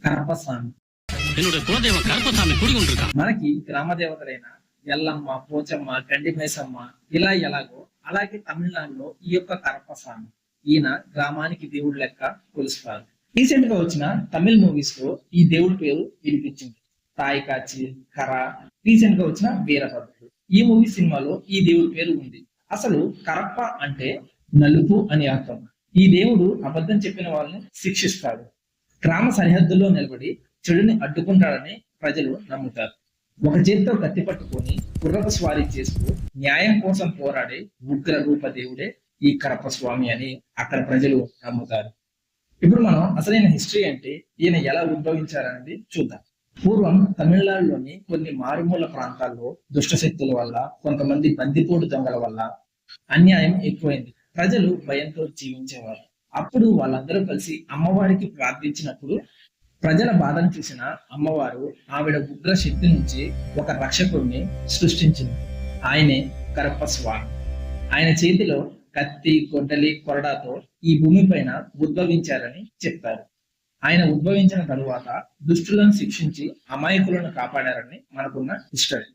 కరపస్వామి. మనకి గ్రామ దేవతలైన ఎల్లమ్మ, పోచమ్మ, గండి మైసమ్మ ఇలా ఎలాగో అలాగే తమిళనాడులో ఈ యొక్క కరపస్వామి ఈయన గ్రామానికి దేవుడు లెక్క కొలుస్తారు. రీసెంట్ గా వచ్చిన తమిళ మూవీస్ లో ఈ దేవుడి పేరు వినిపించింది. తాయి కాచి, కర, రీసెంట్ గా వచ్చిన వీరభద్రుడు. ఈ మూవీ సినిమాలో ఈ దేవుడి పేరు ఉంది. అసలు కరప్ప అంటే నలుపు అని అర్థం. ఈ దేవుడు అబద్ధం చెప్పిన వాళ్ళని శిక్షిస్తాడు. గ్రామ సరిహద్దుల్లో నిలబడి చెడుని అడ్డుకుంటాడని ప్రజలు నమ్ముతారు. ఒక చేతితో కత్తి పట్టుకొని గుర్రపు స్వారీ చేస్తూ న్యాయం కోసం పోరాడే ఉగ్ర రూప దేవుడే ఈ కరప్ప స్వామి అని అక్కడ ప్రజలు నమ్ముతారు. ఇప్పుడు మనం అసలైన హిస్టరీ అంటే ఈయన ఎలా ఉద్భవించారనేది చూద్దాం. పూర్వం తమిళనాడులోని కొన్ని మారుమూల ప్రాంతాల్లో దుష్టశక్తుల వల్ల, కొంతమంది బందిపోటు దొంగల వల్ల అన్యాయం ఎక్కువైంది. ప్రజలు భయంతో జీవించేవారు. అప్పుడు వాళ్ళందరూ కలిసి అమ్మవారికి ప్రార్థించినప్పుడు ప్రజల బాధను చూసిన అమ్మవారు ఆవిడ ఉగ్ర శక్తి నుంచి ఒక రక్షకుడిని సృష్టించింది. ఆయనే కరప్ప స్వామి. ఆయన చేతిలో కత్తి, గొడ్డలి, కొరడాతో ఈ భూమి పైన ఉద్భవించారని చెప్పారు. ఆయన ఉద్భవించిన తరువాత దుష్టులను శిక్షించి అమాయకులను కాపాడారని మనకున్న హిస్టరీ.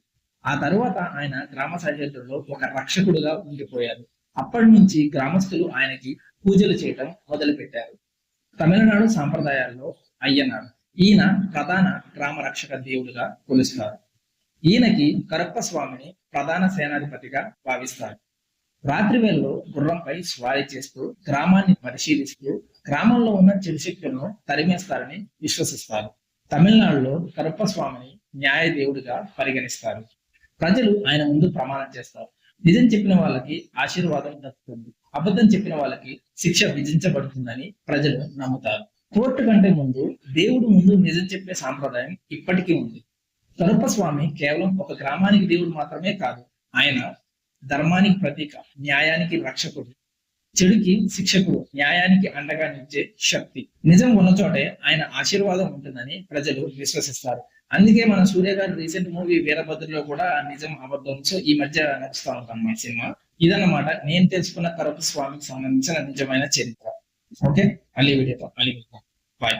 ఆ తరువాత ఆయన గ్రామ సరిహద్దుల్లో ఒక రక్షకుడుగా ఉండిపోయారు. అప్పటి నుంచి గ్రామస్తులు ఆయనకి పూజలు చేయటం మొదలు పెట్టారు. తమిళనాడు సాంప్రదాయాల్లో అయ్యనారు. ఈయన ప్రధాన గ్రామ రక్షక దేవుడిగా కొలుస్తారు. ఈయనకి కరప్ప స్వామిని ప్రధాన సేనాధిపతిగా భావిస్తారు. రాత్రి వేళలో గుర్రంపై స్వారీ చేస్తూ గ్రామాన్ని పరిశీలిస్తూ గ్రామంలో ఉన్న చెడు శక్తులను తరిమేస్తారని విశ్వసిస్తారు. తమిళనాడులో కరప్ప స్వామిని న్యాయ దేవుడిగా పరిగణిస్తారు. ప్రజలు ఆయన ముందు ప్రమాణం చేస్తారు. నిజం చెప్పిన వాళ్ళకి ఆశీర్వాదం దక్కుతుంది, అబద్ధం చెప్పిన వాళ్ళకి శిక్ష విధించబడుతుందని ప్రజలు నమ్ముతారు. కోర్టు కంటే ముందు దేవుడు ముందు నిజం చెప్పే సాంప్రదాయం ఇప్పటికీ ఉంది. కరప్ప స్వామి కేవలం ఒక గ్రామానికి దేవుడు మాత్రమే కాదు, ఆయన ధర్మానికి ప్రతీక, న్యాయానికి రక్షకుడు, చెడుకి శిక్షకుడు, న్యాయానికి అండగా నిలిచే శక్తి. నిజం ఉన్న చోటే ఆయన ఆశీర్వాదం ఉంటుందని ప్రజలు విశ్వసిస్తారు. అందుకే మన సూర్య గారి రీసెంట్ మూవీ వీరభద్రలో కూడా నిజం అబద్ధం ఈ మధ్య నడుస్తా ఉంటాం మా సినిమా. ఇదన్నమాట నేను తెలుసుకున్న కరప్ప స్వామికి సంబంధించిన నిజమైన చరిత్ర. ఓకే, మళ్ళీ వీడియోతో మళ్ళీ బాయ్.